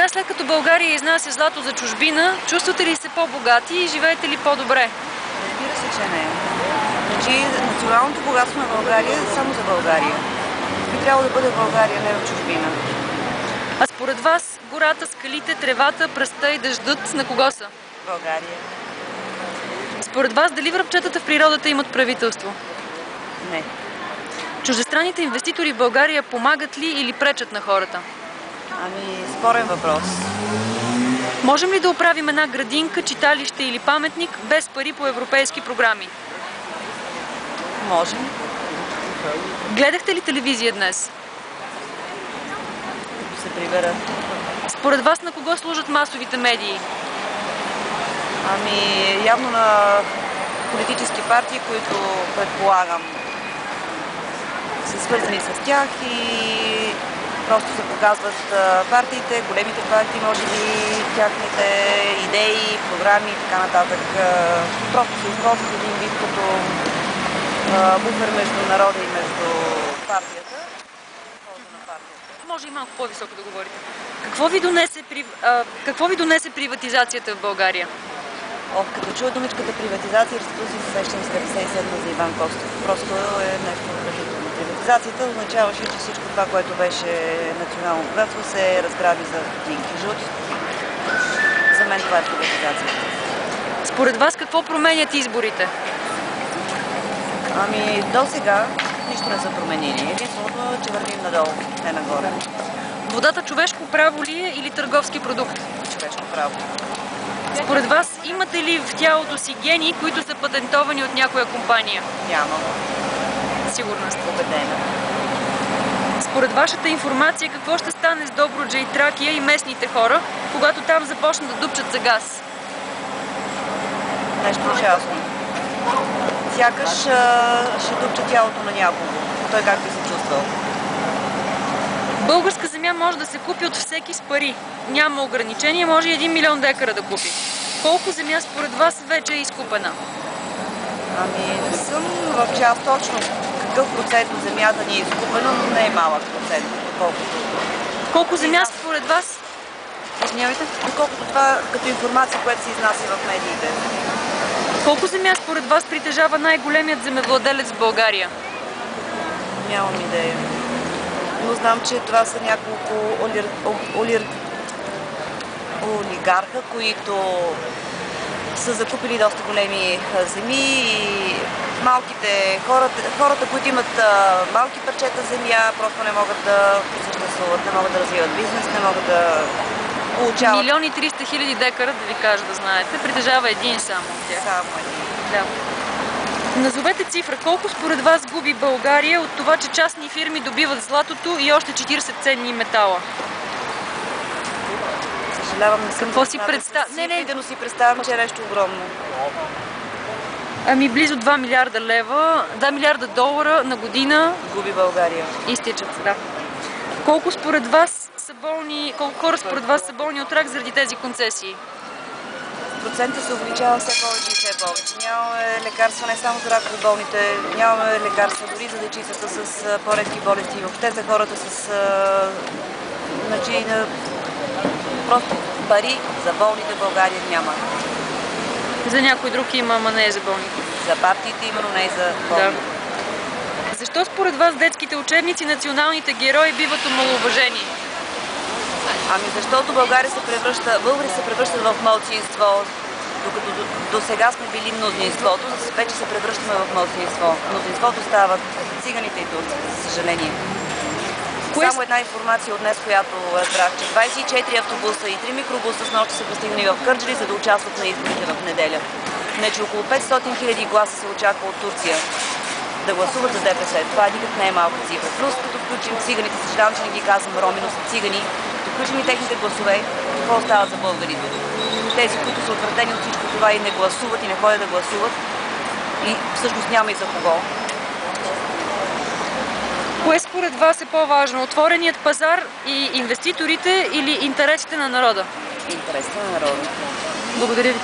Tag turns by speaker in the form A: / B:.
A: Сега, след като България изнася злато за чужбина, чувствате ли се по-богати и живеете ли по-добре?
B: Разбира се, че не. Значи, националното богатство на България е само за България. Би трябвало да бъде в България, не в чужбина.
A: А според вас, гората, скалите, тревата, пръста и дъждът на кого са?
B: България.
A: Според вас, дали връбчетата в природата имат правителство?
B: Не.
A: Чуждестранните инвеститори в България помагат ли или пречат на хората?
B: Ами, спорен въпрос.
A: Можем ли да оправим една градинка, читалище или паметник без пари по европейски програми?
B: Можем.
A: Гледахте ли телевизия днес?
B: Като се прибера.
A: Според вас на кого служат масовите медии?
B: Ами, явно на политически партии, които предполагам са свързани с тях и просто се показват партиите, големите партии, може би, тяхните идеи, програми и така нататък. Просто се използват един вид като буфер между народа и между партията.
A: Може и малко по-високо да говорите. Какво ви донесе приватизацията в България?
B: Като чуя думичката приватизация, разпро си се сещам с 97 за Иван Костов. Просто е нещо отвратително. Приватизацията означаваше, че всичко това, което беше национално богатство, се разграби за стотинки. Жълти стотинки. За мен това е приватизацията.
A: Според вас какво променят изборите?
B: Ами, до сега нищо не са променили. Единственото е, че вървим надолу, не нагоре.
A: Водата човешко право ли е или търговски продукт?
B: Човешко право.
A: Според вас, имате ли в тялото си гени, които са патентовани от някоя компания?
B: Нямам.
A: Сигурна сте.
B: Убедена.
A: Според вашата информация, какво ще стане с Добруджа и Тракия и местните хора, когато там започнат да дупчат за газ?
B: Нещо ужасно. Сякаш ще дупча тялото на някого. Той как би се чувствал?
A: Българска земя може да се купи от всеки с пари. Няма ограничение, може и 1 милион декара да купи. Колко земя според вас вече е изкупена?
B: Ами, не съм в час точно какъв процент от земята ни е изкупена, но не е малък процент.
A: Колко земя според вас? Извинявайте.
B: Колкото това като информация, която се изнася в медиите.
A: Колко земя според вас притежава най-големият земевладелец в България?
B: Нямам идея. Но знам, че това са няколко олигарха, които са закупили доста големи земи и малките хората, които имат малки парчета земя, просто не могат да съществуват, не могат да развиват бизнес, не могат да получават.
A: 1 300 000 декара, да ви кажа да знаете, притежава един само от тях.
B: Само един.
A: Да. Назовете цифра. Колко според вас губи България от това, че частни фирми добиват златото и още 40 ценни метала?
B: Съжалявам, не съм
A: Какво си представя?
B: Но си представям, че е нещо огромно.
A: Ами близо 2 милиарда лева, 2 милиарда долара на година.
B: Губи България.
A: Изтичат, да. Колко според вас са болни, колко хора според вас са болни от рак заради тези концесии?
B: Процентът се увеличава все повече и все повече. Нямаме лекарства не само за ракови болните, нямаме лекарства дори за дечицата с по-редки болести. Въобще за хората с просто пари за болните в България няма.
A: За някой друг има, ама не е за болните.
B: За партиите има, но не и за болните.
A: Да. Защо според вас детските учебници националните герои биват омаловажени?
B: Ами защото българи се превръщат в малцинство, докато до сега сме били мнозинството, вече се превръщаме в малцинство. Мнозинството стават циганите и турците, за съжаление. Само една информация от днес, която разбрах, че 24 автобуса и 3 микробуса с нощи са пристигнали в Кърджали, за да участват на изборите в неделя. Не, че около 500 000 гласа се очаква от Турция да гласуват за ДПС. Това никак не е малка цифра. Плюс като включим циганите, съжалявам, че не ги казвам роми, но са цигани, като включим и техните гласове, какво остава за българите? Тези, които са отвратени от всичко това и не гласуват и не ходят да гласуват, и всъщност няма и за кого.
A: Кое според вас е по-важно? Отвореният пазар и инвеститорите или интересите на народа?
B: Интересите на народа.
A: Благодаря ви.